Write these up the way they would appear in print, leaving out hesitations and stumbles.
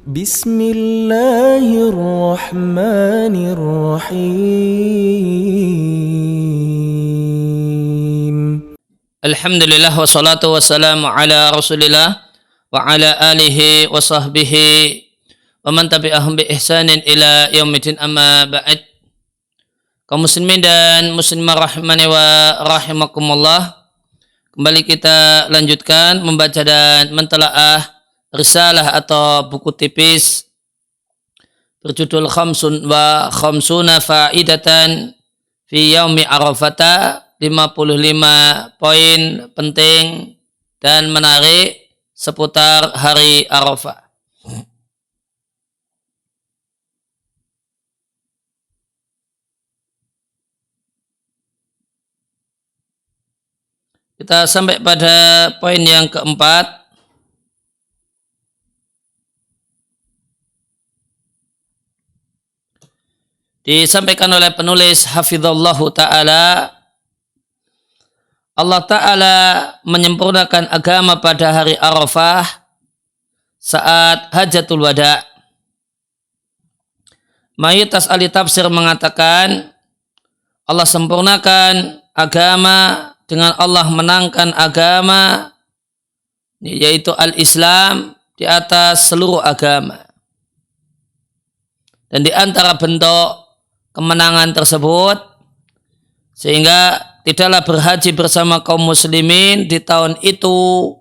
Bismillahirrahmanirrahim. Alhamdulillah wassalatu wassalamu ala rasulillah wa ala alihi wa sahbihi wa man tabi'ahum bi ihsanin ila yaumidin amma ba'd. Kaum muslimin dan muslimah rahimani wa rahimakumullah. Kembali kita lanjutkan membaca dan mentelaah risalah atau buku tipis berjudul Khamsun wa Khamsuna Faidatan fi Yaumi Arafata, 55 poin penting dan menarik seputar hari Arafah. Kita sampai pada poin yang keempat. Disampaikan oleh penulis hafizallahu ta'ala, Allah Ta'ala menyempurnakan agama pada hari Arafah saat Hajatul Wada. Mayoritas ahli tafsir mengatakan Allah sempurnakan agama dengan Allah menangkan agama, yaitu al-Islam, di atas seluruh agama. Dan di antara bentuk kemenangan tersebut, sehingga tidaklah berhaji bersama kaum muslimin di tahun itu,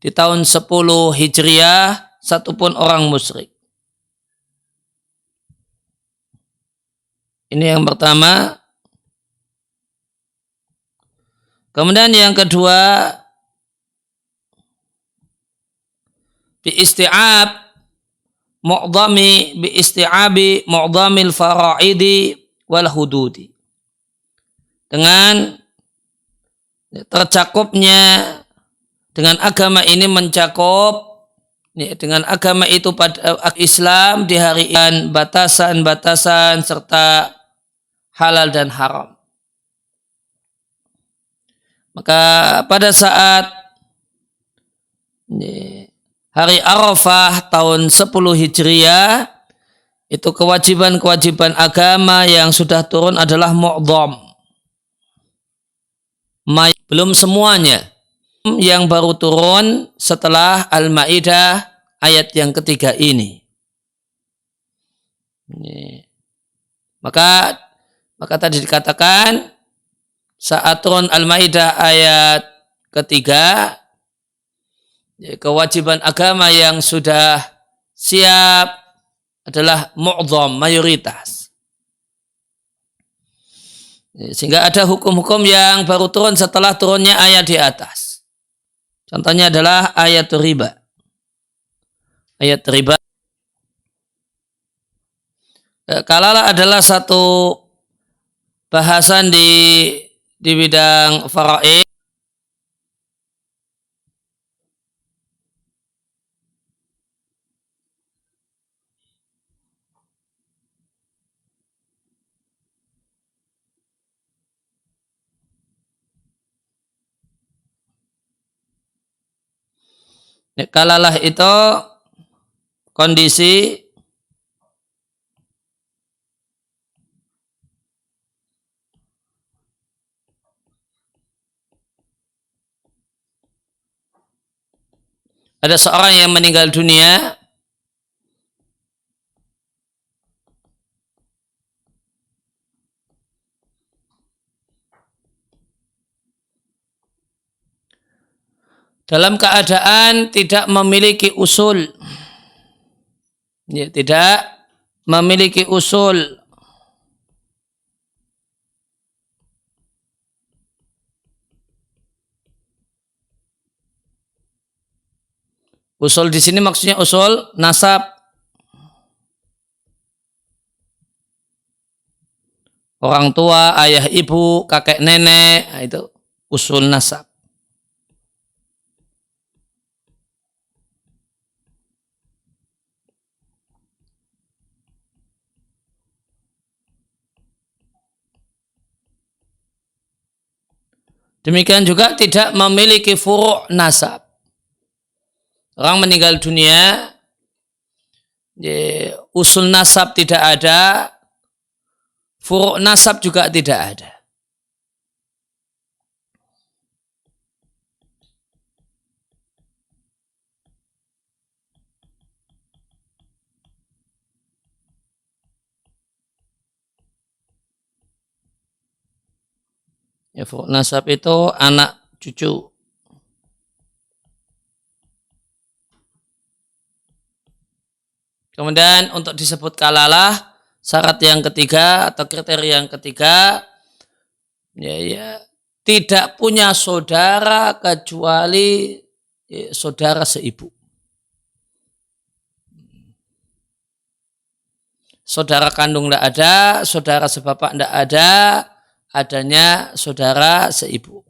di tahun 10 Hijriah, satupun orang musyrik. Ini yang pertama. Kemudian yang kedua, bi isti'abi mu'dhamil fara'idi wal hududi, dengan tercakupnya, dengan agama ini mencakup, dengan agama itu pada Islam di hari ini batasan-batasan serta halal dan haram. Maka pada saat hari Arafah tahun 10 Hijriah, itu kewajiban-kewajiban agama yang sudah turun adalah mu'dham. Belum semuanya, yang baru turun setelah Al-Ma'idah ayat yang ketiga ini. Maka tadi dikatakan saat turun Al-Ma'idah ayat ketiga, kewajiban agama yang sudah siap adalah mu'dham, mayoritas. Sehingga ada hukum-hukum yang baru turun setelah turunnya ayat di atas. Contohnya adalah ayat riba. Ayat riba kalaulah adalah satu bahasan di bidang faraid, kalalah itu kondisi ada seorang yang meninggal dunia, dalam keadaan tidak memiliki usul, tidak memiliki usul. Usul di sini maksudnya usul nasab. Orang tua, ayah, ibu, kakek, nenek, itu usul nasab. Demikian juga tidak memiliki furu' nasab. Orang meninggal dunia usul nasab tidak ada, furu' nasab juga tidak ada. Ya, furu' nasab itu anak cucu. Kemudian untuk disebut kalalah, syarat yang ketiga atau kriteria yang ketiga, ya, tidak punya saudara kecuali saudara seibu. Saudara kandung tidak ada, saudara sebapak tidak ada, adanya saudara seibu.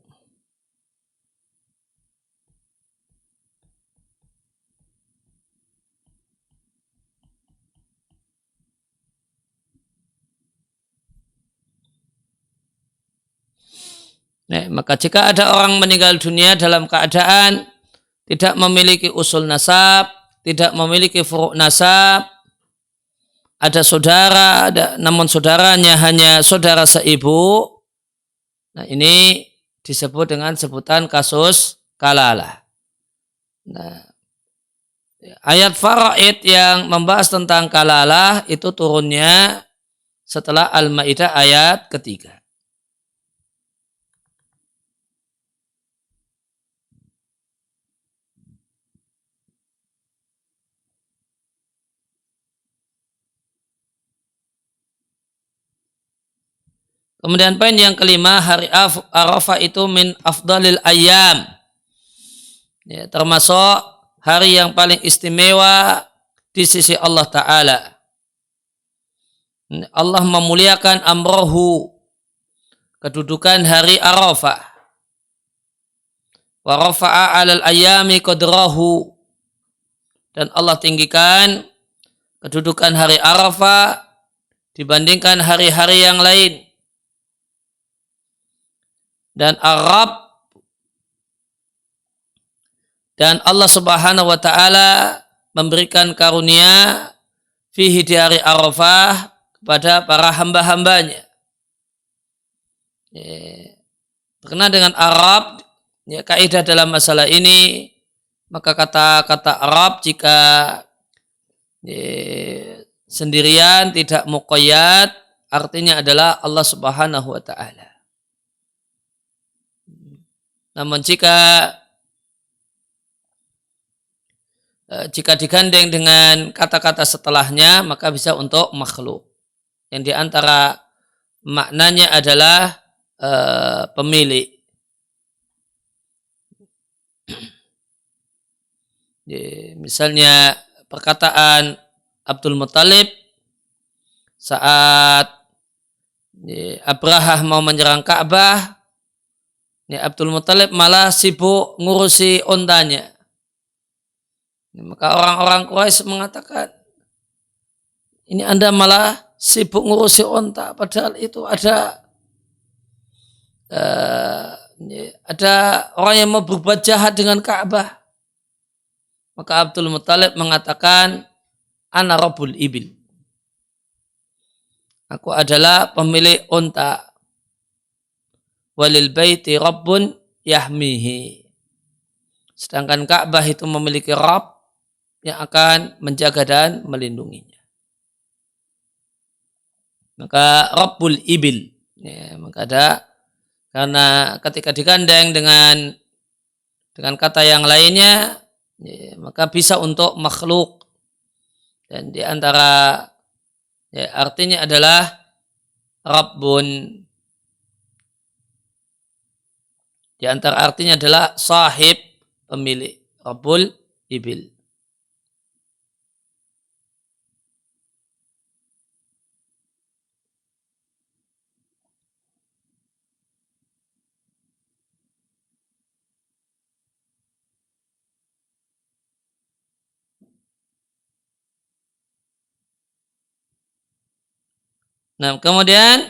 Nah, maka jika ada orang meninggal dunia dalam keadaan tidak memiliki usul nasab, tidak memiliki furu' nasab, ada saudara, namun saudaranya hanya saudara seibu, nah ini disebut dengan sebutan kasus kalalah. Nah, ayat faraid yang membahas tentang kalalah itu turunnya setelah Al-Maidah ayat ketiga. Kemudian poin yang kelima, hari Arafah itu min afdalil ayyam. Ya, termasuk hari yang paling istimewa di sisi Allah Ta'ala. Allah memuliakan amrohu, kedudukan hari Arafah. Wa rafa'a alal ayyami qadrahu. Dan Allah tinggikan kedudukan hari Arafah dibandingkan hari-hari yang lain. Dan Arab dan Allah Subhanahu wa taala memberikan karunia fihi di hari Arafah kepada para hamba-hambanya. Berkenaan dengan Arab, ya, kaidah dalam masalah ini, maka kata-kata Arab jika sendirian tidak muqayyad, artinya adalah Allah Subhanahu wa taala. Namun jika digandeng dengan kata-kata setelahnya, maka bisa untuk makhluk. Yang diantara maknanya adalah pemilik. Misalnya perkataan Abdul Muttalib saat Abrahah mau menyerang Ka'bah, Abdul Muttalib malah sibuk ngurusi ontanya. Maka orang-orang Quraisy mengatakan, ini Anda malah sibuk ngurusi onta, padahal itu ada orang yang mau berbuat jahat dengan Ka'bah. Maka Abdul Muttalib mengatakan, ana rabbul ibil. Aku adalah pemilik onta. Walil baiti rabbun yahmihi. Sedangkan Ka'bah itu memiliki Rabb yang akan menjaga dan melindunginya. Maka Rabbul ibil. Ya, maka ada, karena ketika digandeng dengan kata yang lainnya, ya, maka bisa untuk makhluk. Dan di antara artinya adalah Rabbun. Di antara artinya adalah sahib, pemilik. Rabbul ibil. Nah, kemudian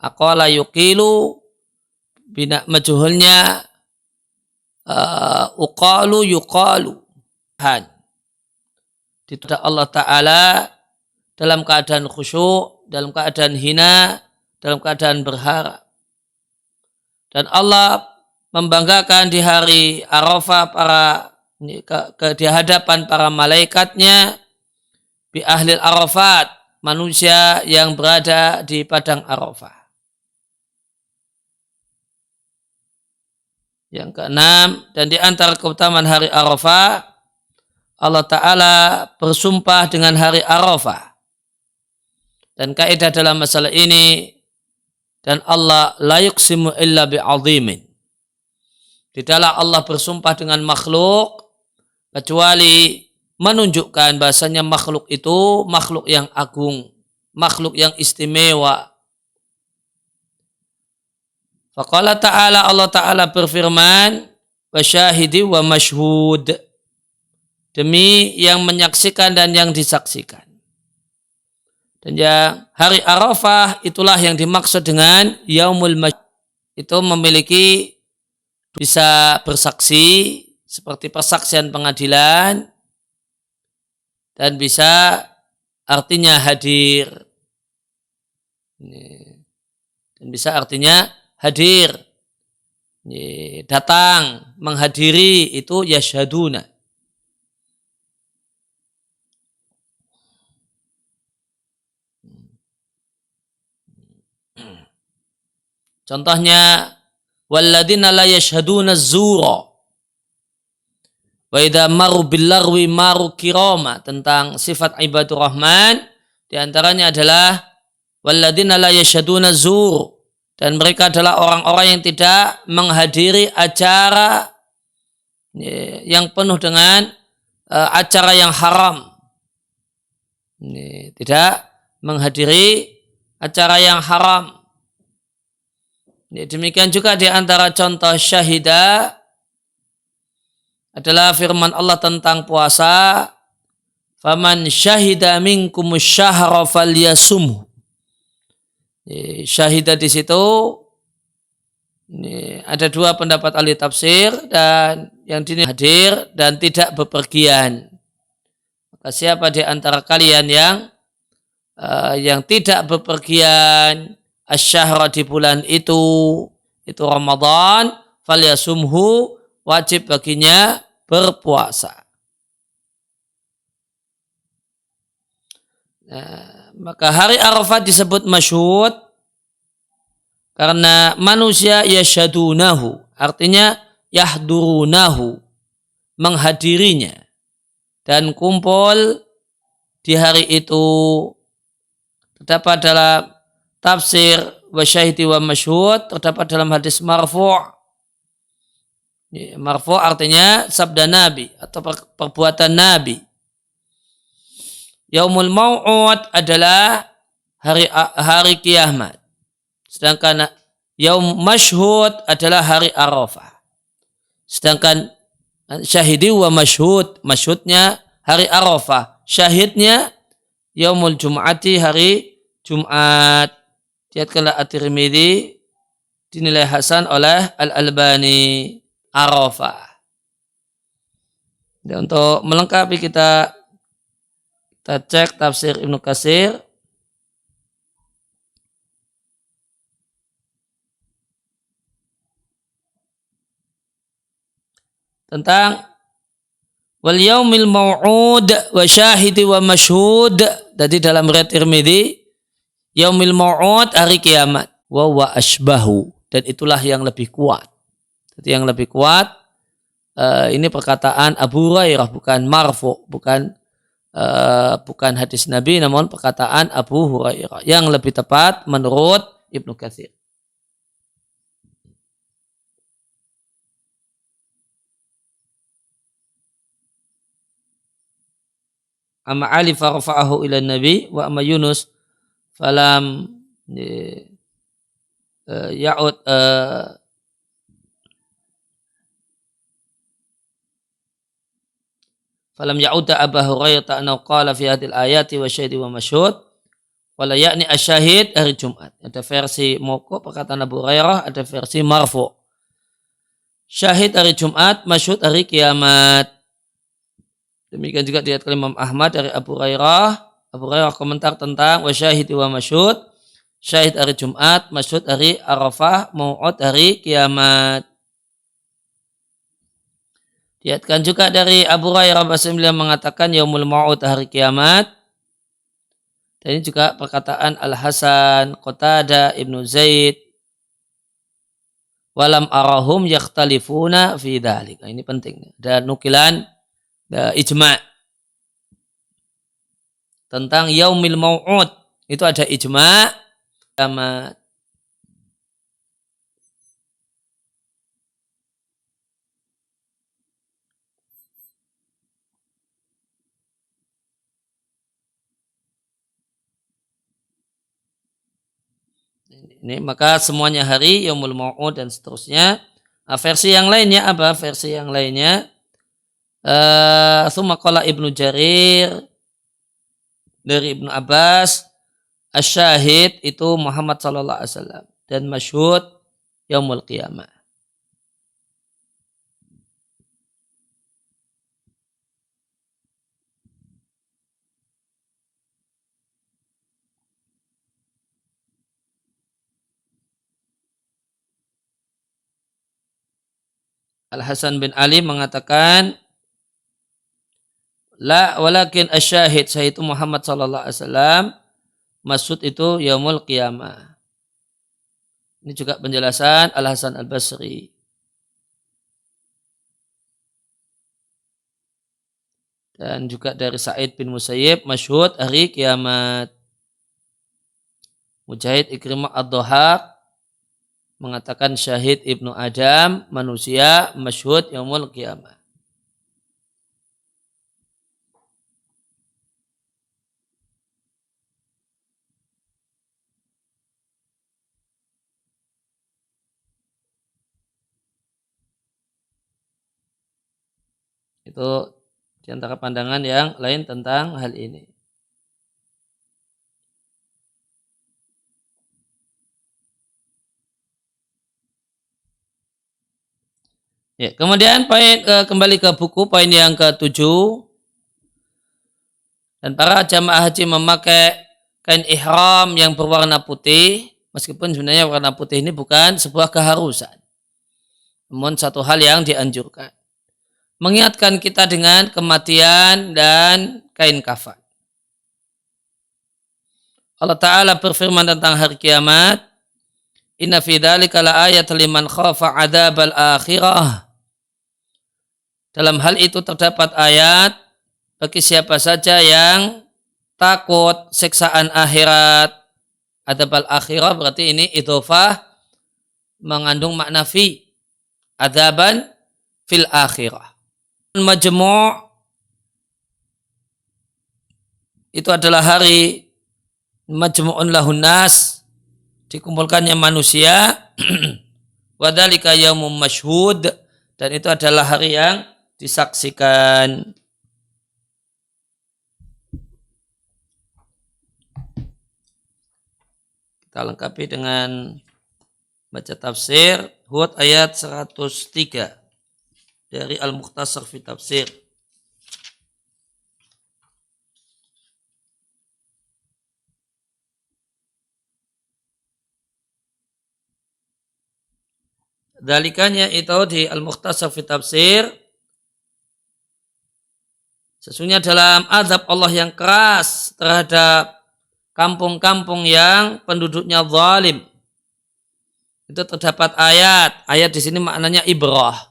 aqala yuqilu bina majhulnya uqalu yuqalu. Tidak Allah Ta'ala dalam keadaan khusyuk, dalam keadaan hina, dalam keadaan berharap. Dan Allah membanggakan di hari Arafah di hadapan para malaikatnya bi ahlil Arafat, manusia yang berada di padang Arafah. Yang keenam, dan di antara keutamaan hari Arafah, Allah Ta'ala bersumpah dengan hari Arafah. Dan kaidah dalam masalah ini, dan Allah la yuqsimu illa bi'azimin. Tidaklah Allah bersumpah dengan makhluk, kecuali menunjukkan bahasanya makhluk itu makhluk yang agung, makhluk yang istimewa. Faqala ta'ala, Allah Ta'ala berfirman, wa syahidi wa masyhud, demi yang menyaksikan dan yang disaksikan. Dan yang hari Arafah itulah yang dimaksud dengan yaumul masyhud. Itu memiliki bisa bersaksi seperti persaksian pengadilan, dan bisa artinya hadir. Dan bisa artinya hadir. Datang, menghadiri, itu yashhaduna. Contohnya, walladzina la yashhaduna az-zura wa idza maru bil lagwi maru kirama. Tentang sifat ibadur rahman, di antaranya adalah walladzina la yashhaduna az-zur, dan mereka adalah orang-orang yang tidak menghadiri acara yang penuh dengan acara yang haram. Tidak menghadiri acara yang haram. Demikian juga di antara contoh syahidah adalah firman Allah tentang puasa, faman syahida minkumus syahra falyasumhu. Syahidah di situ ada dua pendapat ahli tafsir, dan yang dinilai hadir dan tidak bepergian. Maka siapa di antara kalian yang tidak bepergian asyahra di bulan itu Ramadan, falyasumhu, wajib baginya berpuasa. Maka hari Arafat disebut masyhud karena manusia yashadunahu, artinya yahdurunahu, menghadirinya, dan kumpul di hari itu. Terdapat dalam tafsir wa syahidi wa masyhud, terdapat dalam hadis marfu'. Marfu' artinya sabda Nabi atau perbuatan Nabi. Yaumul mau'ud adalah hari kiamat. Sedangkan yaum masyhud adalah hari Arafah. Sedangkan syahidi wa masyhud, masyhudnya hari Arafah, syahidnya yaumul jum'ati, hari Jumat. Diriwayatkanlah At-Tirmidzi, dinilai hasan oleh Al-Albani. Arafah. Dan untuk melengkapi kita cek tafsir Ibnu Katsir. Tentang wal yaumil mau'ud wa syahidi wa masyhud. Tadi dalam riwayat Tirmidzi, yaumil mau'ud, hari kiamat, wa asbahu, dan itulah yang lebih kuat. Jadi yang lebih kuat, ini perkataan Abu Hurairah, bukan marfu, bukan hadis Nabi, namun perkataan Abu Hurairah yang lebih tepat menurut Ibnu Katsir. Amma Ali farfa'ahu ila Nabi wa amma Yunus falam ya'ud falam ya'udda Abu Hurairah annahu qala fi hadhil ayati wa syahidi wa masyhud wala yakni asyahid hari Jumat. Ada versi mauquf perkataan Abu Hurairah, ada versi marfu. Syahid hari Jumat, masyhud hari kiamat. Demikian juga diriwayatkan Imam Ahmad dari Abu Hurairah. Abu Hurairah komentar tentang wa syahid wa masyhud. Syahid hari Jumat, masyhud hari Arafah, mau'ud hari kiamat. Diriwayatkan juga dari Abu Hurairah bahwasanya mengatakan yaumul mau'ud hari kiamat. Dan ini juga perkataan Al-Hasan, Qatadah, Ibnu Zaid. Walam arahum yakhtalifuna fi dzalik. Nah, ini penting. Dan nukilan ijma' tentang yaumil mau'ud. Itu ada ijma' kiamat. Ini maka semuanya hari yaumul mau'ud dan seterusnya. Nah, versi yang lainnya apa? Versi yang lainnya Tsumma qala Ibnu Jarir dari Ibnu Abbas, asyahid itu Muhammad sallallahu alaihi wasallam dan masyhud yaumul qiyamah. Al-Hasan bin Ali mengatakan la walakin asyahid itu Muhammad sallallahu alaihi wasallam, maksud itu yaumul qiyamah. Ini juga penjelasan Al-Hasan Al-Basri. Dan juga dari Sa'id bin Musayyib, masyhud hari kiamat. Mujahid Ikrimah Ad-Dhahak mengatakan syahid Ibnu Adam, manusia, masyhud yaumul qiyamah. Itu di antara pandangan yang lain tentang hal ini. Ya, kemudian kembali ke buku poin yang ke-7. Dan para jamaah haji memakai kain ihram yang berwarna putih, meskipun sebenarnya warna putih ini bukan sebuah keharusan, namun satu hal yang dianjurkan. Mengingatkan kita dengan kematian dan kain kafan. Allah Ta'ala berfirman tentang hari kiamat, inna fi dzalika la ayat liman khafa adzabal akhirah. Dalam hal itu terdapat ayat bagi siapa saja yang takut siksaan akhirat. Adzabal akhirah berarti ini idhofah mengandung makna fi. Adzaban fil akhirah. Majmu' itu adalah hari majmu'un lahun nas, dikumpulkannya manusia. Wadzalika yaumum masyhud, dan itu adalah hari yang disaksikan. Kita lengkapi dengan baca tafsir Hud ayat 103 dari Al-Mukhtasar fi Tafsir. Dalikanya itu di Al-Mukhtasar fi Tafsir, sesungguhnya dalam azab Allah yang keras terhadap kampung-kampung yang penduduknya zalim, itu terdapat ayat di sini maknanya ibrah.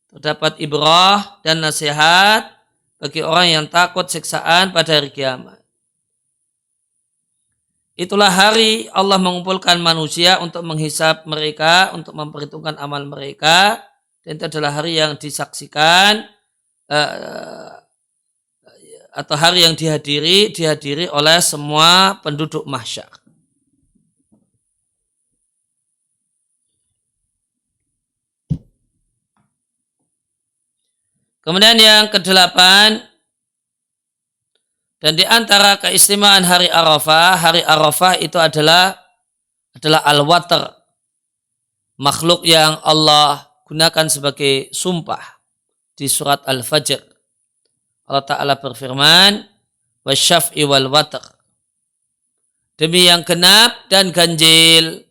Terdapat ibrah dan nasihat bagi orang yang takut siksaan pada hari kiamat. Itulah hari Allah mengumpulkan manusia untuk menghisab mereka, untuk memperhitungkan amal mereka, dan itu adalah hari yang disaksikan atau hari yang dihadiri oleh semua penduduk mahsyar. Kemudian yang ke-8, Dan di antara keistimewaan hari Arafah itu adalah al-watr, makhluk yang Allah gunakan sebagai sumpah di surat Al-Fajr. Allah Ta'ala berfirman, wasyaf'i wal watr, demi yang genap dan ganjil.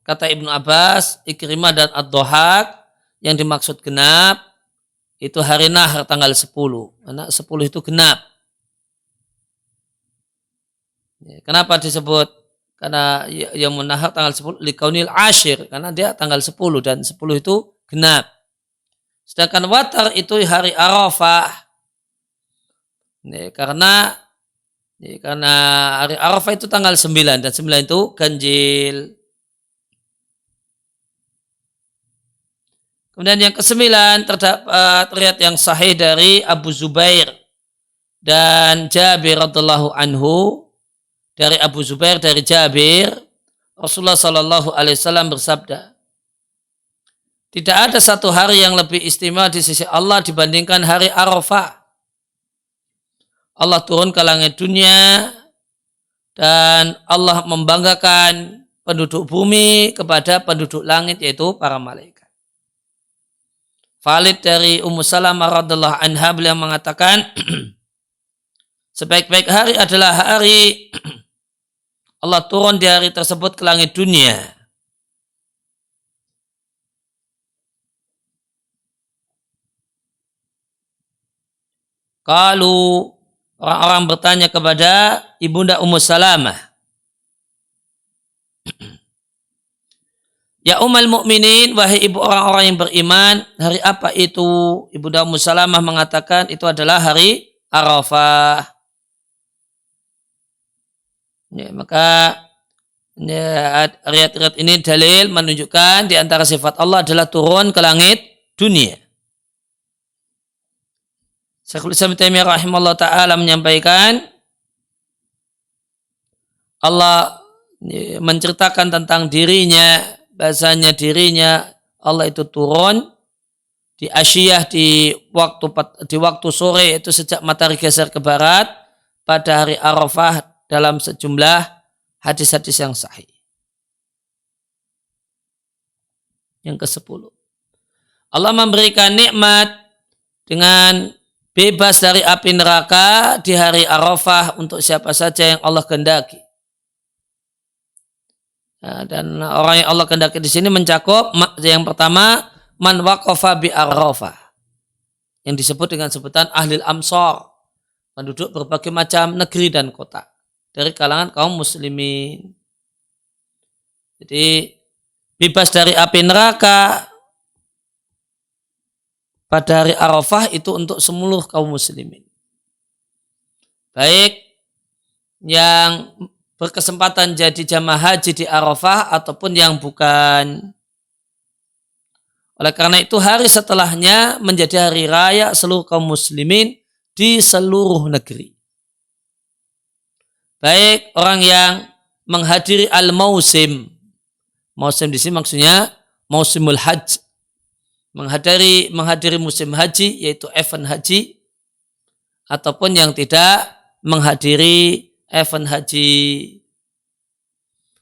Kata Ibnu Abbas, Ikrimah dan Ad-Dhahak, yang dimaksud genap itu hari Nahr tanggal 10. Karena 10 itu genap. Kenapa disebut? Karena yang Nahr tanggal 10 likaunil ashir, karena dia tanggal 10 dan 10 itu genap. Sedangkan watar itu hari Arafah. Karena hari Arafah itu tanggal 9 dan 9 itu ganjil. Kemudian yang ke-9 terdapat riwayat yang sahih dari Abu Zubair dan Jabir radhiyallahu anhu. Dari Abu Zubair dari Jabir, Rasulullah sallallahu alaihi wasallam bersabda, tidak ada satu hari yang lebih istimewa di sisi Allah dibandingkan hari Arafah. Allah turun ke langit dunia dan Allah membanggakan penduduk bumi kepada penduduk langit, yaitu para malaikat. Valid dari Ummu Salamah radhiyallahu anha, beliau mengatakan, sebaik-baik hari adalah hari Allah turun di hari tersebut ke langit dunia. Kalau orang-orang bertanya kepada Ibunda Ummu Salamah, ya Ummul Mukminin, wahai ibu orang-orang yang beriman, hari apa itu? Ibunda Ummu Salamah mengatakan itu adalah hari Arafah. Ya, maka riwayat-riwayat ini dalil menunjukkan di antara sifat Allah adalah turun ke langit dunia. Syekhul Islam Ibnu Taimiyah rahimahullah ta'ala menyampaikan, Allah menceritakan tentang dirinya, bahasanya dirinya Allah itu turun di asyiyah, di waktu sore, itu sejak matahari geser ke barat pada hari Arafah dalam sejumlah hadis-hadis yang sahih. Yang ke-10, Allah memberikan nikmat dengan bebas dari api neraka di hari Arafah untuk siapa saja yang Allah kehendaki. Nah, dan orang yang Allah kehendaki di sini mencakup yang pertama, man waqafa bi Arafah, yang disebut dengan sebutan ahlil amsar, penduduk berbagai macam negeri dan kota dari kalangan kaum muslimin. Jadi bebas dari api neraka pada hari Arafah itu untuk seluruh kaum muslimin, baik yang berkesempatan jadi jamaah haji di Arafah ataupun yang bukan. Oleh karena itu hari setelahnya menjadi hari raya seluruh kaum muslimin di seluruh negeri. Baik orang yang menghadiri al-mausim. Mausim di sini maksudnya mausimul hajj. Menghadiri musim haji, yaitu event haji, ataupun yang tidak menghadiri event haji.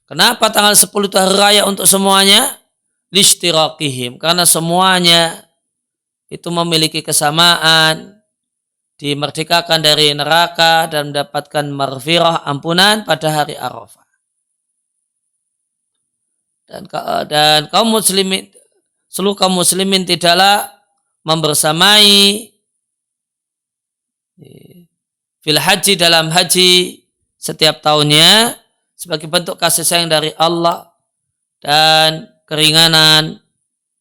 Kenapa tanggal 10 itu hari raya untuk semuanya? Lishtirakihim, karena semuanya itu memiliki kesamaan, dimerdekakan dari neraka dan mendapatkan maghfirah, ampunan pada hari Arafah. Dan kaum muslimin, seluruh kaum muslimin tidaklah membersamai fil haji, dalam haji setiap tahunnya sebagai bentuk kasih sayang dari Allah dan keringanan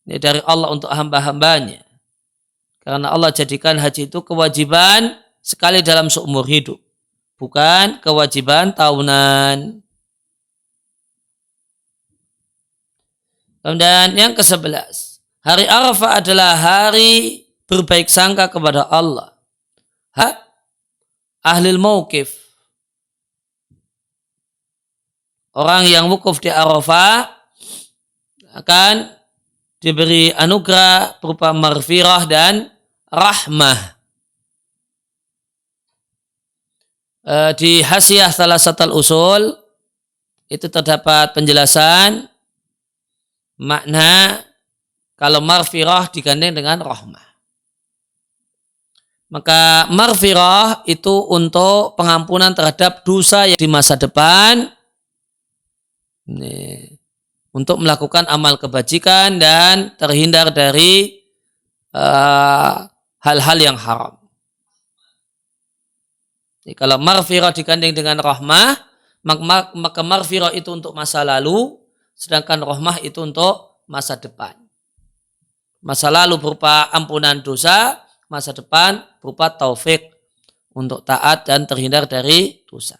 dari Allah untuk hamba-hambanya. Karena Allah jadikan haji itu kewajiban sekali dalam seumur hidup, bukan kewajiban tahunan. Dan yang ke-11, hari Arafah adalah hari berbaik sangka kepada Allah. Ahlul mauqif, orang yang wukuf di Arafah akan diberi anugerah berupa maghfirah dan rahmah. Di Hasyiah Thalatsatul Usul itu terdapat penjelasan makna kalau maghfirah digandeng dengan rahmah. Maka maghfirah itu untuk pengampunan terhadap dosa yang di masa depan, untuk melakukan amal kebajikan dan terhindar dari hal-hal yang haram. Jadi, kalau maghfirah digandeng dengan rahmah, maka maghfirah itu untuk masa lalu, sedangkan rahmah itu untuk masa depan. Masa lalu berupa ampunan dosa, masa depan berupa taufik untuk taat dan terhindar dari dosa.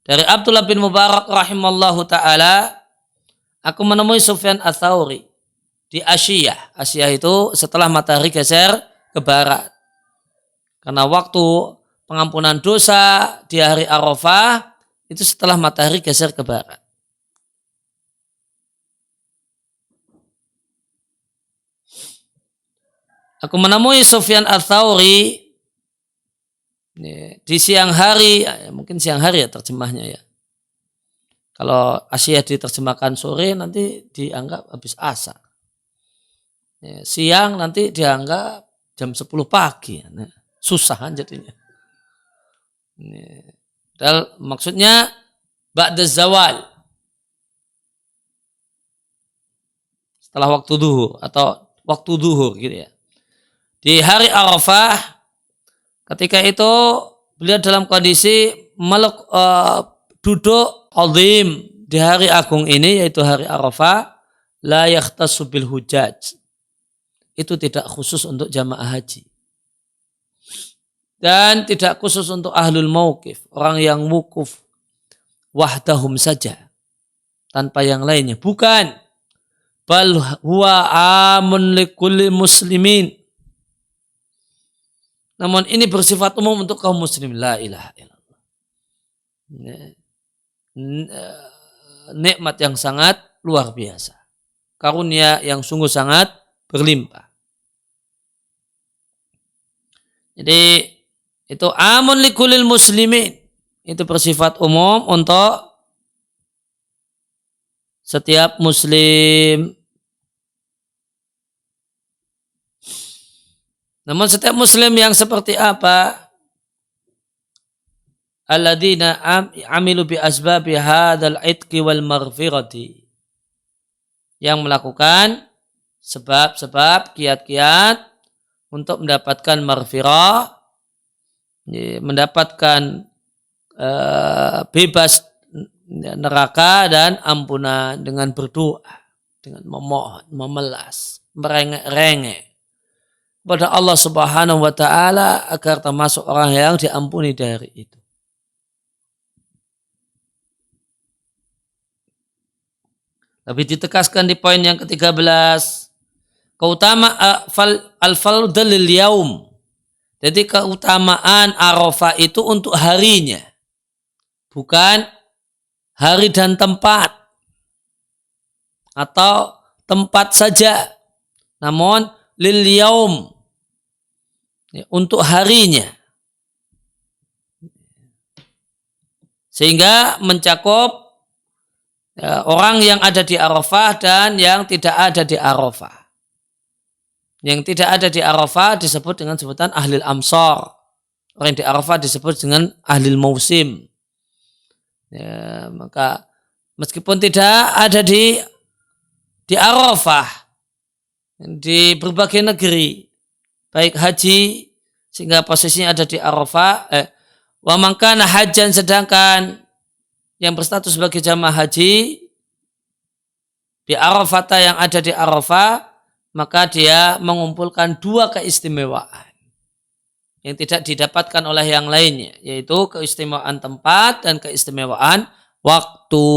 Dari Abdullah bin Mubarak rahimallahu ta'ala, aku menemui Sufyan Ats-Tsauri di Asyiyah. Asyiyah itu setelah matahari geser ke barat. Karena waktu pengampunan dosa di hari Arafah itu setelah matahari geser ke barat. Aku menemui Sufyan Ats-Tsauri di siang hari, mungkin siang hari ya terjemahnya ya. Kalau Asyiyah diterjemahkan sore nanti dianggap habis asar. Siang nanti dianggap jam 10 pagi. Susah kan jadinya. Padahal maksudnya ba'da zawal. Setelah waktu duhur atau waktu duhur gitu ya. Di hari Arafah, ketika itu beliau dalam kondisi duduk azim di hari agung ini, yaitu hari Arafah, la yakhtassu bil hujaj. Itu tidak khusus untuk jamaah haji. Dan tidak khusus untuk ahlul mauqif, orang yang wukuf wahdahum saja, tanpa yang lainnya. Bukan. Bal huwa amun likulli muslimin. Namun ini bersifat umum untuk kaum muslim. La ilaha illallah. Nikmat yang sangat luar biasa. Karunia yang sungguh sangat berlimpah. Jadi itu amun likulil muslimin. Itu bersifat umum untuk setiap muslim. Namun setiap muslim yang seperti apa? Alladzina amilu bi asbabi hadzal itqi wal maghfirati. Yang melakukan sebab-sebab kiat-kiat untuk mendapatkan maghfirah, mendapatkan bebas neraka dan ampunan dengan berdoa, dengan memohon, memelas, merengek-rengek kepada Allah Subhanahu wa ta'ala agar termasuk orang yang diampuni dari itu. Tapi ditegaskan di poin yang ke-13, keutamaan al-fardhu lil yaum. Jadi keutamaan Arafah itu untuk harinya, bukan hari dan tempat atau tempat saja, namun lil yaum, untuk harinya, sehingga mencakup orang yang ada di Arafah dan yang tidak ada di Arafah. Yang tidak ada di Arafah disebut dengan sebutan ahlil amsar. Orang yang di Arafah disebut dengan ahlil mausim. Ya, maka meskipun tidak ada di Arafah, di berbagai negeri, baik haji sehingga posisinya ada di Arafah, wa man kana hajjan, sedangkan yang berstatus sebagai jamaah haji di Arafah yang ada di Arafah, maka dia mengumpulkan dua keistimewaan yang tidak didapatkan oleh yang lainnya, yaitu keistimewaan tempat dan keistimewaan waktu.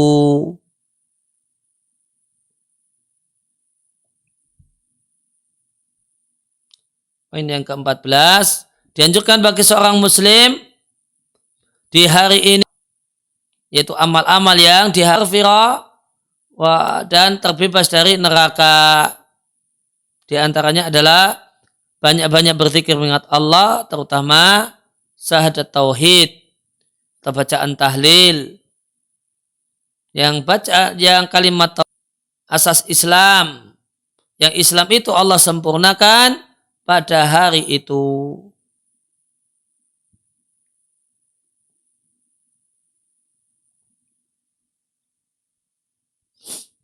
Poin yang ke-14, dianjurkan bagi seorang muslim di hari ini, yaitu amal-amal yang diharfirah dan terbebas dari neraka. Di antaranya adalah banyak-banyak berzikir mengingat Allah, terutama syahadat tauhid atau bacaan tahlil, yang kalimat asas Islam, yang Islam itu Allah sempurnakan pada hari itu.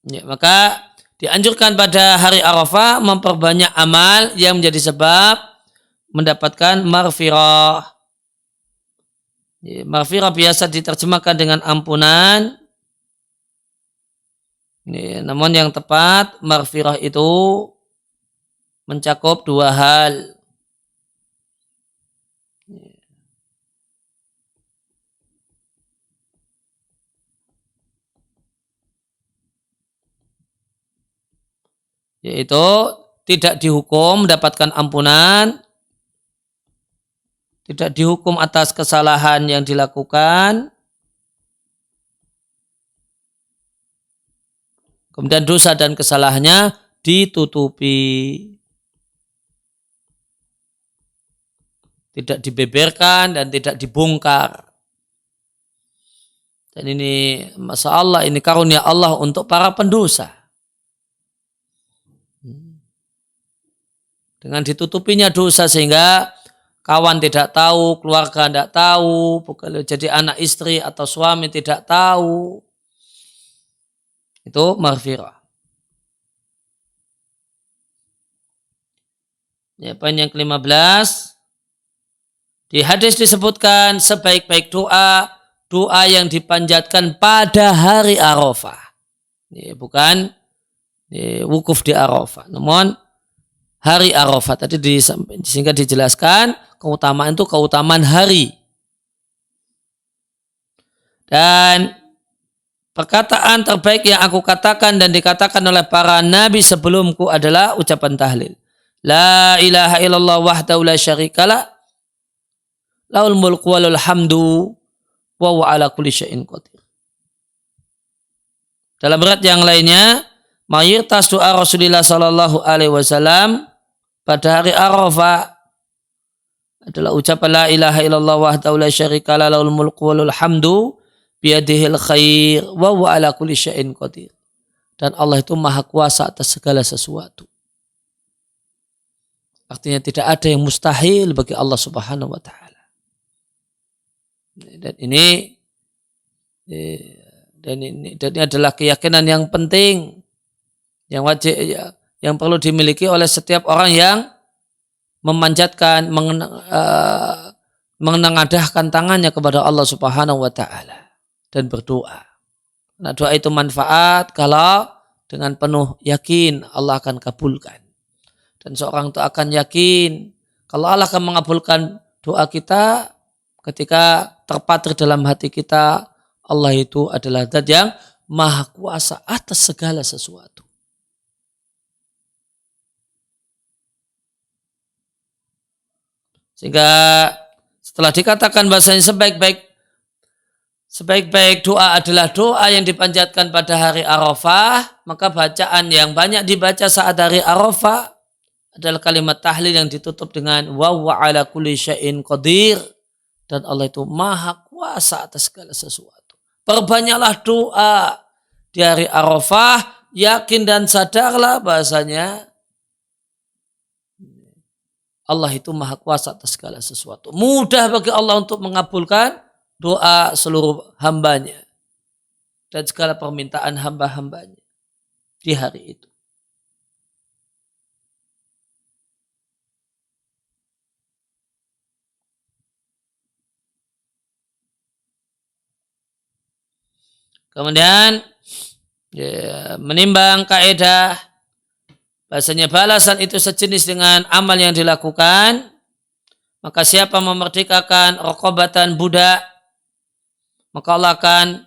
Ya, maka dianjurkan pada hari Arafah memperbanyak amal yang menjadi sebab mendapatkan maghfirah. Ya, maghfirah biasa diterjemahkan dengan ampunan. Ya, namun yang tepat maghfirah itu mencakup dua hal. Yaitu tidak dihukum mendapatkan ampunan, tidak dihukum atas kesalahan yang dilakukan, kemudian dosa dan kesalahannya ditutupi, tidak dibeberkan dan tidak dibongkar. Dan ini masya Allah, ini karunia Allah untuk para pendosa. Dengan ditutupinya dosa sehingga kawan tidak tahu, keluarga tidak tahu, bukan jadi anak istri atau suami tidak tahu. Itu maghfirah. Ya, poin yang ke-15. Di hadis disebutkan sebaik-baik doa, doa yang dipanjatkan pada hari Arafah. Ya, bukan wukuf di Arafah. Namun hari Arafah tadi sehingga dijelaskan keutamaan itu keutamaan hari. Dan perkataan terbaik yang aku katakan dan dikatakan oleh para nabi sebelumku adalah ucapan tahlil. La ilaha illallah wahdahu la syarikalah, lahul mulku wa lahul hamdu wa huwa ala kulli syai'in qadir. Dalam berat yang lainnya, mayoritas doa Rasulullah sallallahu alaihi wasallam pada hari Arafah adalah ucapan la ilaha illallah wahdahu la syarikalah lahul mulku wa lahul hamdu biyadihil khair wa huwa ala kulli syai'in qadir. Dan Allah itu maha kuasa atas segala sesuatu. Artinya tidak ada yang mustahil bagi Allah Subhanahu wa taala. Dan ini adalah keyakinan yang penting, yang wajib, yang perlu dimiliki oleh setiap orang yang memanjatkan, menengadahkan tangannya kepada Allah Subhanahu wa taala dan berdoa. Nah, doa itu manfaat kalau dengan penuh yakin Allah akan kabulkan. Dan seorang itu akan yakin kalau Allah akan mengabulkan doa kita ketika terpatri dalam hati kita Allah itu adalah zat yang maha kuasa atas segala sesuatu. Sehingga setelah dikatakan bahasanya sebaik-baik doa adalah doa yang dipanjatkan pada hari Arafah, maka bacaan yang banyak dibaca saat hari Arafah adalah kalimat tahlil yang ditutup dengan wa huwa ala kulli syai'in qadir, dan Allah itu maha kuasa atas segala sesuatu. Perbanyaklah doa di hari Arafah, yakin dan sadarlah bahasanya Allah itu maha kuasa atas segala sesuatu. Mudah bagi Allah untuk mengabulkan doa seluruh hambanya dan segala permintaan hamba-hambanya di hari itu. Kemudian menimbang kaidah bahasanya balasan itu sejenis dengan amal yang dilakukan, maka siapa memerdekakan raqabatan budak, maka Allah akan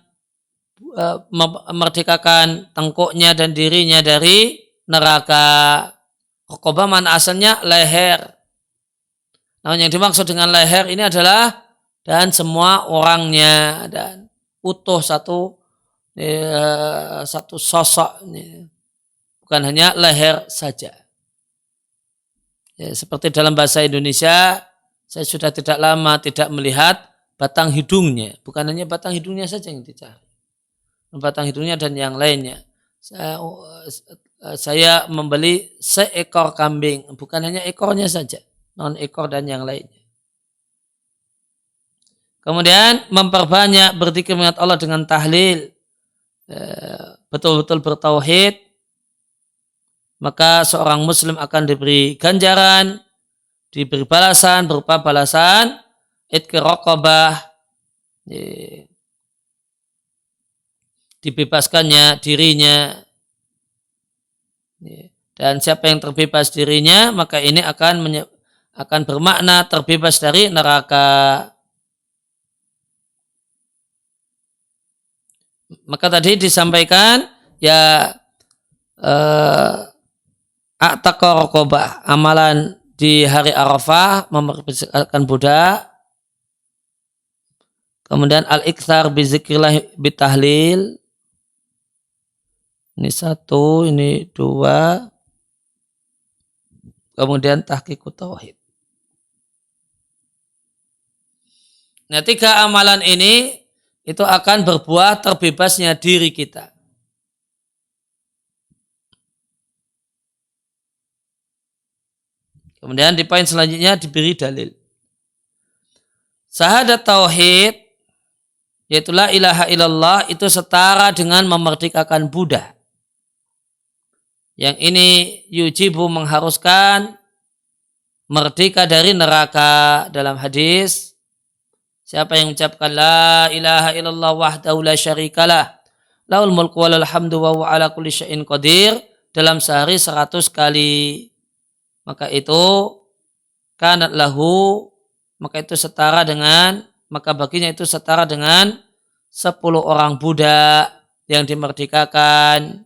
memerdekakan tengkuknya dan dirinya dari neraka. Raqabah mana asalnya leher. Namun yang dimaksud dengan leher ini adalah dan semua orangnya, dan utuh satu sosok, bukan hanya leher saja. Ya, seperti dalam bahasa Indonesia saya sudah tidak lama tidak melihat batang hidungnya. Bukan hanya batang hidungnya saja yang dicari. Batang hidungnya dan yang lainnya. Saya membeli seekor kambing. Bukan hanya ekornya saja. Non ekor dan yang lainnya. Kemudian memperbanyak berzikir mengingat Allah dengan tahlil. Betul-betul bertauhid. Maka seorang muslim akan diberi ganjaran, diberi balasan berupa balasan itqi raqabah, dibebaskannya dirinya, dan siapa yang terbebas dirinya maka ini akan bermakna terbebas dari neraka. Maka tadi disampaikan ya a'taqa raqabah, amalan di hari Arafah memerdekakan budak. Kemudian al-iktsar bi zikrillah bitahlil. Ini 1, ini 2. Kemudian tahqiqut tauhid. Nah, 3 amalan ini itu akan berbuah terbebasnya diri kita. Kemudian di poin selanjutnya diberi dalil. Syahadat tauhid, yaitu la ilaha illallah, itu setara dengan memerdekakan budak. Yang ini yujibu mengharuskan merdeka dari neraka. Dalam hadis, siapa yang mengucapkan la ilaha illallah wahdahu la syarikalah lahul mulku walal hamdu wa huwa ala kulli syai'in qadir dalam sehari 100 kali, maka itu kanat lahu, maka baginya itu setara dengan 10 orang budak yang dimerdekakan,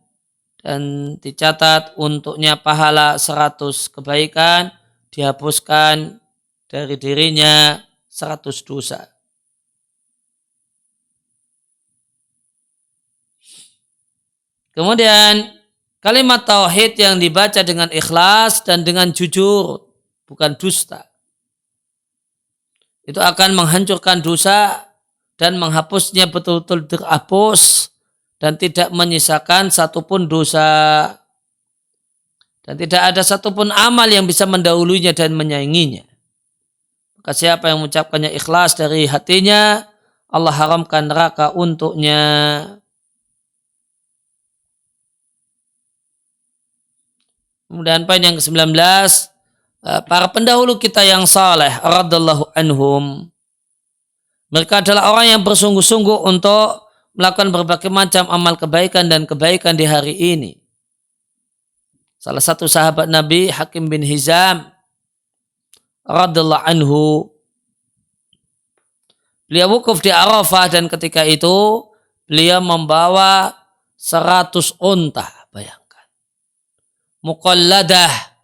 dan dicatat untuknya pahala 100 kebaikan, dihapuskan dari dirinya 100 dosa. Kemudian kalimat tauhid yang dibaca dengan ikhlas dan dengan jujur, bukan dusta, itu akan menghancurkan dosa dan menghapusnya betul-betul terhapus dan tidak menyisakan satupun dosa, dan tidak ada satupun amal yang bisa mendahulunya dan menyainginya. Maka siapa yang mengucapkannya ikhlas dari hatinya, Allah haramkan neraka untuknya. Kemudian poin yang ke-19, para pendahulu kita yang saleh radhiyallahu anhum, mereka adalah orang yang bersungguh-sungguh untuk melakukan berbagai macam amal kebaikan dan kebaikan di hari ini. Salah satu sahabat Nabi, Hakim bin Hizam radhiyallahu anhu, beliau wukuf di Arafah dan ketika itu beliau membawa 100 unta, bayangkan. Muqalladah,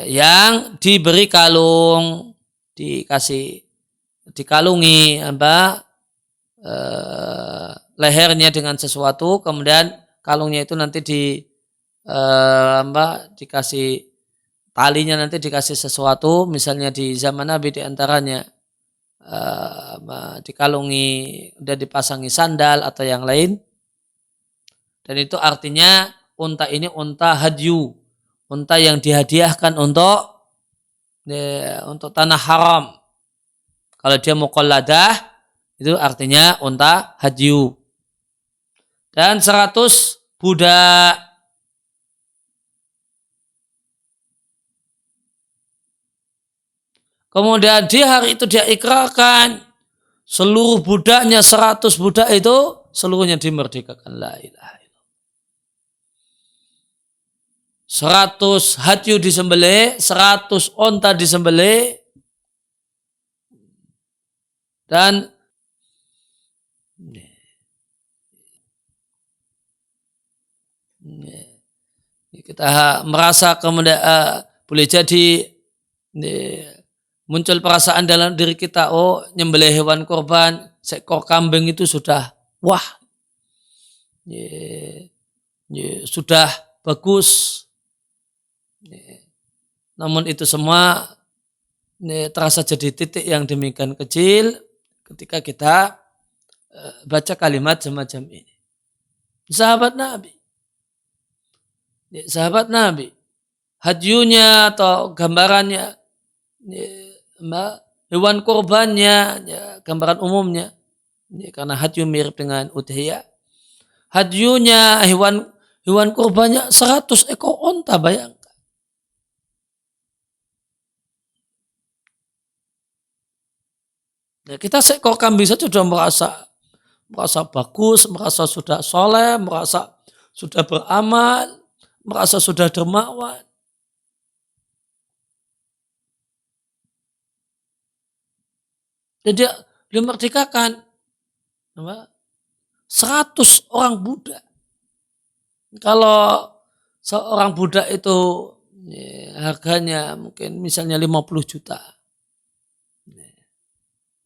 yang diberi kalung, dikalungi lehernya dengan sesuatu, kemudian kalungnya itu nanti dikasih talinya, nanti dikasih sesuatu, misalnya di zaman Nabi diantaranya dikalungi dan dipasangi sandal atau yang lain, dan itu artinya unta ini unta hadyu, unta yang dihadiahkan untuk tanah haram. Kalau dia muqalladah, itu artinya unta hadyu. Dan 100 budak. Kemudian di hari itu dia ikrarkan seluruh budaknya, 100 budak itu seluruhnya dimerdekakan. La ilaha illallah. 100 hadyu disembelih, 100 onta disembelih, dan kita merasa kemudian boleh jadi muncul perasaan dalam diri kita, oh nyembelih hewan korban seekor kambing itu sudah wah, sudah bagus. Namun itu semua ini terasa jadi titik yang demikian kecil ketika kita baca kalimat semacam ini. Sahabat Nabi, hadyunya atau gambarannya, hewan kurbannya, gambaran umumnya, karena hadyu mirip dengan udhiyah. Hadyunya hewan kurbannya 100 ekor onta, bayangkan. Ya, kita seekor kambing saja sudah merasa bagus, merasa sudah soleh, merasa sudah beramal, merasa sudah dermawan. Dan dia merdekakan 100 orang budak. Kalau seorang budak itu harganya mungkin misalnya 50 juta.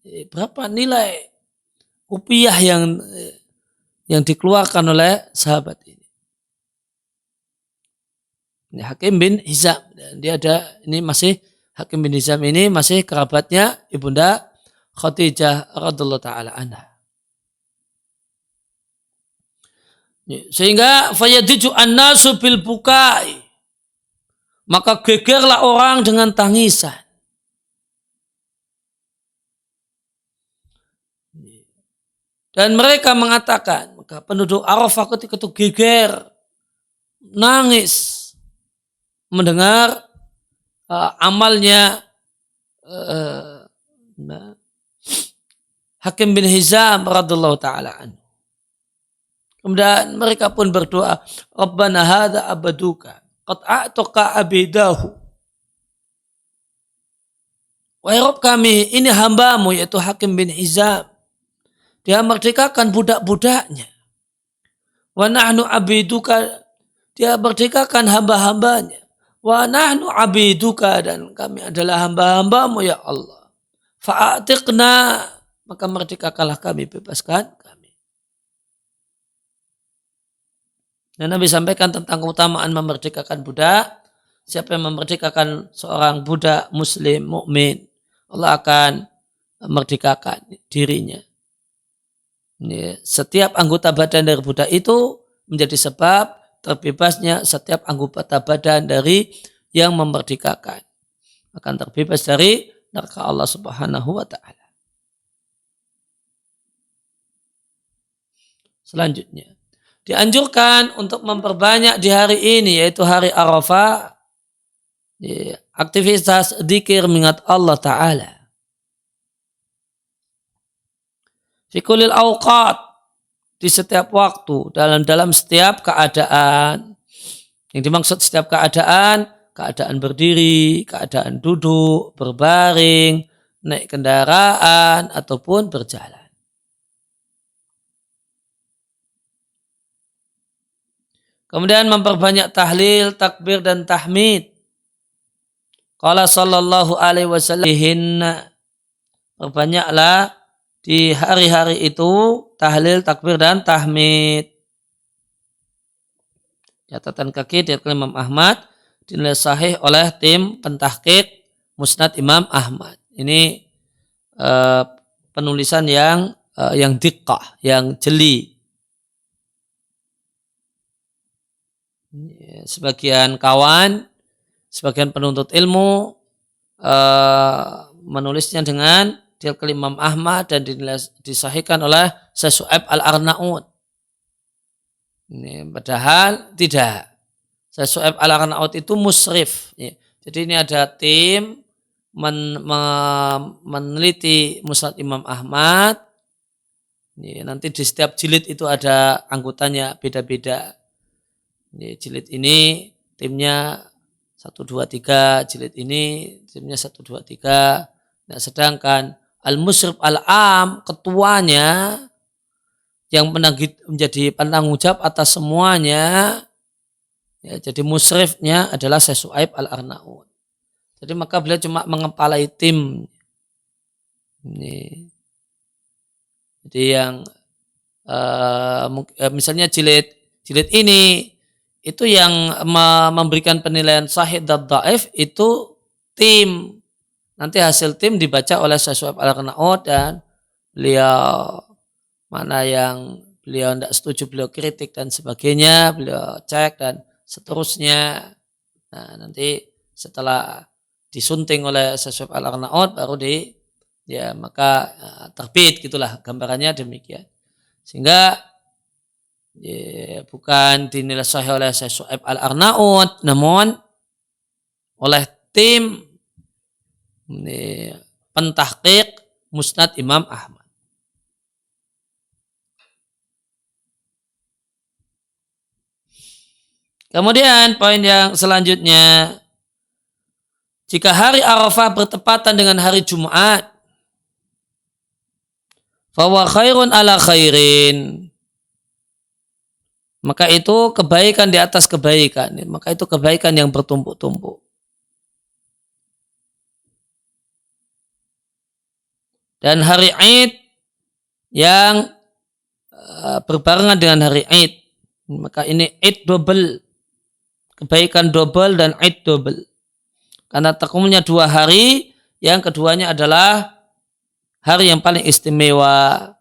Berapa nilai rupiah yang dikeluarkan oleh sahabat ini? Ini Hakim bin Hizam. Dia Hakim bin Hizam ini masih kerabatnya Ibunda Khadijah radhiyallahu taala anha. Sehingga fayadiju an-nasu bil bukai, maka gegerlah orang dengan tangisan. Dan mereka mengatakan, maka penduduk Arafah ketika itu geger, nangis mendengar amalnya Hakim bin Hizam radhiyallahu taala anhu. Kemudian mereka pun berdoa, Rabbana hadza abaduka qad a'taqa abidahu. Wahai Rabb kami, ini hambamu yaitu Hakim bin Hizam. Dia merdekakan budak-budaknya. Wa nahnu abiduka, dia merdekakan hamba-hambanya. Wa nahnu abiduka, dan kami adalah hamba-hambamu ya Allah. Fa'atiqna, maka merdekakanlah kami, bebaskan kami. Dan Nabi sampaikan tentang keutamaan memerdekakan budak. Siapa yang memerdekakan seorang budak muslim, mukmin, Allah akan merdekakan dirinya. Setiap anggota badan dari budak itu menjadi sebab terbebasnya setiap anggota badan dari yang memerdekakan. Akan terbebas dari neraka Allah Subhanahu wa ta'ala. Selanjutnya, dianjurkan untuk memperbanyak di hari ini, yaitu hari Arafah, aktivitas dzikir mengingat Allah Ta'ala. Fi kulil awqat, di setiap waktu, dalam setiap keadaan. Yang dimaksud setiap keadaan berdiri, keadaan duduk, berbaring, naik kendaraan, ataupun berjalan. Kemudian memperbanyak tahlil, takbir, dan tahmid. Qala sallallahu alaihi wasallam, perbanyaklah di hari-hari itu tahlil, takbir, dan tahmid. Catatan kaki dari Imam Ahmad, dinilai sahih oleh tim pentahqiq Musnad Imam Ahmad. Ini penulisan yang diqqah, yang jeli. Sebagian kawan, sebagian penuntut ilmu menulisnya dengan Tilkal Imam Ahmad dan disahihkan oleh Syekh Syu'aib Al-Arnaud. Padahal tidak. Syekh Syu'aib Al-Arnaud itu musrif. Jadi ini ada tim meneliti Musnad Imam Ahmad. Nanti di setiap jilid itu ada anggotanya beda-beda. Jilid ini timnya 1, 2, 3. Jilid ini timnya 1, 2, 3. Nah, sedangkan Al-Musrif Al-Am, ketuanya yang menjadi penanggung jawab atas semuanya, ya, jadi musrifnya adalah Syekh Syu'aib Al-Arnaud. Jadi maka beliau cuma mengepalai tim. Ini. Jadi yang misalnya jilid ini itu yang memberikan penilaian sahih dan dhaif itu tim. nanti hasil tim dibaca oleh Syekh Shu'aib Al-Arnaud dan beliau mana yang beliau tidak setuju beliau kritik dan sebagainya, beliau cek dan seterusnya. Nah, nanti setelah disunting oleh Syekh Shu'aib Al-Arnaud baru maka terbit gitulah, gambarannya demikian. Sehingga bukan dinilai sahih oleh Syekh Shu'aib Al-Arnaud, namun oleh tim pentahqiq Musnad Imam Ahmad. Kemudian poin yang selanjutnya, jika hari Arafah bertepatan dengan hari Jumat, fahuwa khairun ala khairin, maka itu kebaikan di atas kebaikan, maka itu kebaikan yang bertumpuk-tumpuk. Dan hari Id yang berbarengan dengan hari Id, maka ini Id double, kebaikan double dan Id double. Karena terkumpulnya dua hari, yang keduanya adalah hari yang paling istimewa.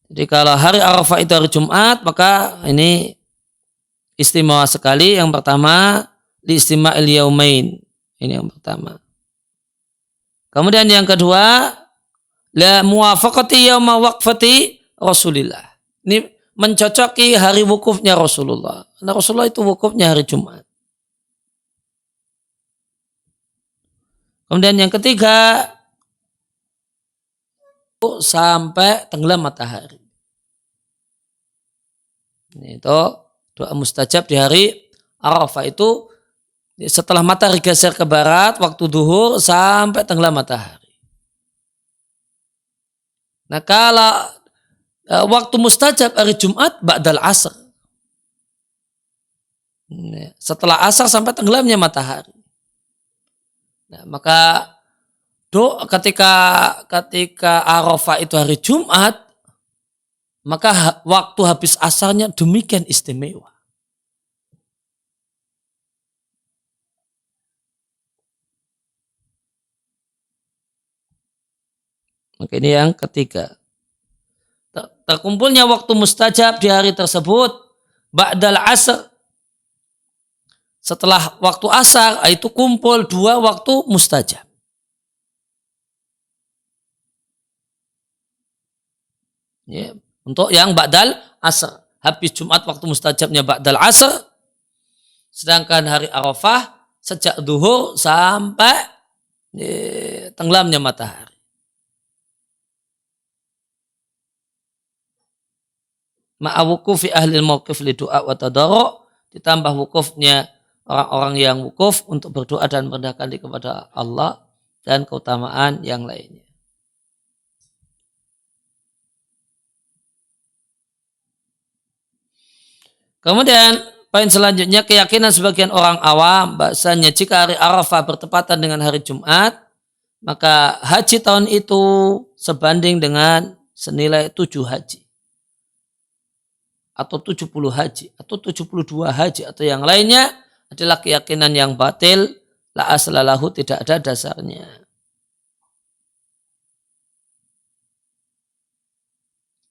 Jadi kalau hari Arafah itu hari Jumat, maka ini istimewa sekali. Yang pertama, li istima'il yaumain. Ini yang pertama. Kemudian yang kedua, la muwafaqati yauma waqfati Rasulillah. Ini mencocoki hari wukufnya Rasulullah. Karena Rasulullah itu wukufnya hari Jumat. Kemudian yang ketiga, sampai tenggelam matahari. Ini itu doa mustajab di hari Arafah itu setelah matahari geser ke barat waktu duhur sampai tenggelam matahari. Nah, kalau waktu mustajab hari Jumat ba'dal asr. Setelah asar sampai tenggelamnya matahari. Nah, maka ketika Arafah itu hari Jumat, maka waktu habis asarnya demikian istimewa. Maka ini yang ketiga. Terkumpulnya waktu mustajab di hari tersebut ba'dal asr. Setelah waktu asar itu kumpul dua waktu mustajab. Ya, untuk yang ba'dal asr. Habis Jumat waktu mustajabnya ba'dal asr. Sedangkan hari Arafah sejak duhur sampai tenggelamnya matahari. Ma'awukufi ahlil mawqif li du'a wa tadarru', ditambah wukufnya orang-orang yang wukuf untuk berdoa dan merendahkan diri kepada Allah dan keutamaan yang lainnya. Kemudian poin selanjutnya, keyakinan sebagian orang awam bahasanya jika hari Arafah bertepatan dengan hari Jumat, maka haji tahun itu sebanding dengan senilai 7 haji. Atau 70 haji, atau 72 haji, atau yang lainnya adalah keyakinan yang batil, la aslalahu, tidak ada dasarnya.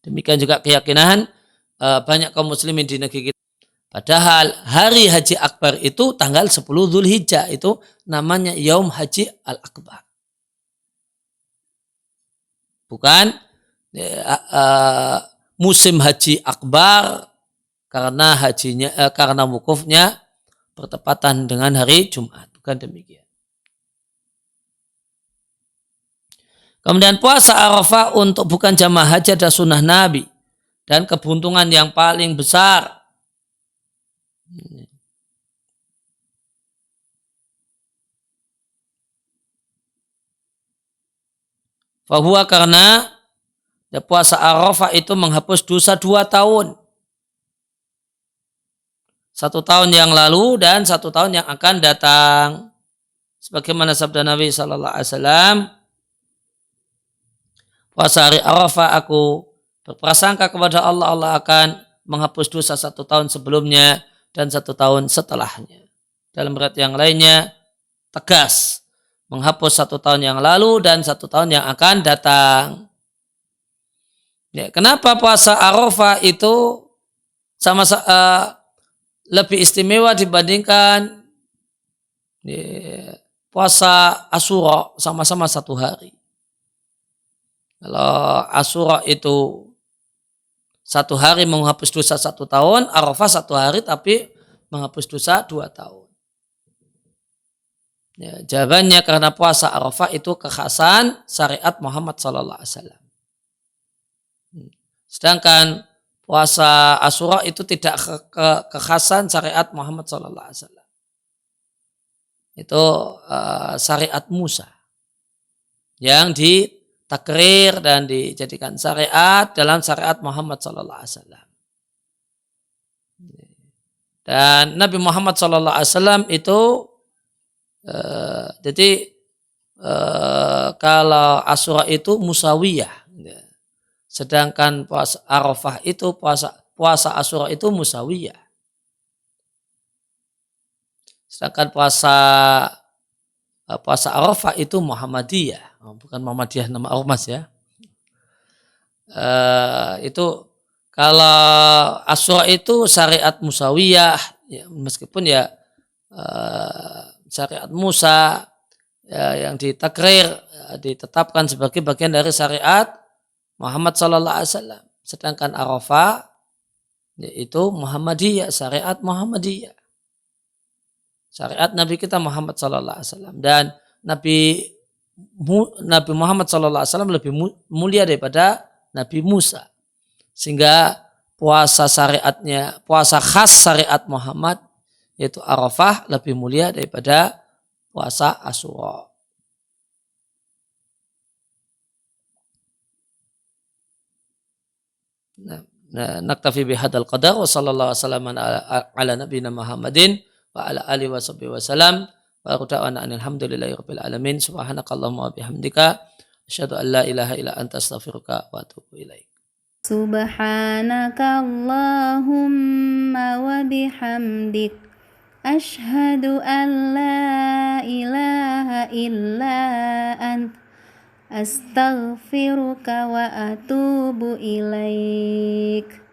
Demikian juga keyakinan banyak kaum muslimin di negeri kita. Padahal hari haji akbar itu tanggal 10 Dzulhijjah, itu namanya Yaum Haji Al-Akbar. Bukan musim haji akbar karena wukufnya bertepatan dengan hari Jumat, bukan demikian. Kemudian puasa Arafah untuk bukan jamaah haji dan sunnah Nabi dan keberuntungan yang paling besar. Fahuwa, karena puasa Arafah itu menghapus dosa 2 tahun. 1 tahun yang lalu dan 1 tahun yang akan datang. Sebagaimana sabda Nabi SAW, puasa hari Arafah aku berprasangka kepada Allah, Allah akan menghapus dosa 1 tahun sebelumnya dan 1 tahun setelahnya. Dalam riwayat yang lainnya, tegas, menghapus 1 tahun yang lalu dan 1 tahun yang akan datang. Ya, kenapa puasa Arafah itu lebih istimewa dibandingkan puasa Asyura, sama-sama 1 hari. Kalau Asyura itu 1 hari menghapus dosa 1 tahun, Arafah 1 hari tapi menghapus dosa 2 tahun. Ya, jawabannya karena puasa Arafah itu kekhasan syariat Muhammad sallallahu alaihi wasallam. Sedangkan puasa Asyura itu tidak kekhasan syariat Muhammad sallallahu alaihi wasallam. Itu syariat Musa yang ditakrir dan dijadikan syariat dalam syariat Muhammad sallallahu alaihi wasallam. Dan Nabi Muhammad sallallahu alaihi wasallam itu kalau Asyura itu musawiyah, sedangkan puasa Arafah itu puasa Asyura itu musawiyah. Sedangkan puasa Arafah itu Muhammadiyah, bukan Muhammadiyah nama ormas ya. Itu kalau Asyura itu syariat musawiyah, ya, meskipun ya syariat Musa yang ditakrir, ditetapkan sebagai bagian dari syariat Muhammad sallallahu alaihi wasallam. Sedangkan Arafah yaitu Muhammadiyah, syariat Muhammadiyah. Syariat Nabi kita Muhammad sallallahu alaihi wasallam, dan Nabi Muhammad sallallahu alaihi wasallam lebih mulia daripada Nabi Musa. Sehingga puasa khas syariat Muhammad yaitu Arafah lebih mulia daripada puasa Asyura. Naktafi bihadzal qadar wa sallallahu wasallam ala nabiyina Muhammadin wa ala alihi wa sahbihi wasallam wa quta'ana alhamdulillahi rabbil alamin subhanakallahumma wa bihamdika asyhadu an la ilaha illa anta astaghfiruka wa atubu ilaik. Subhanaka Allahumma wa bihamdik asyhadu an la ilaha illa anta astaghfiruka wa atubu ilaik.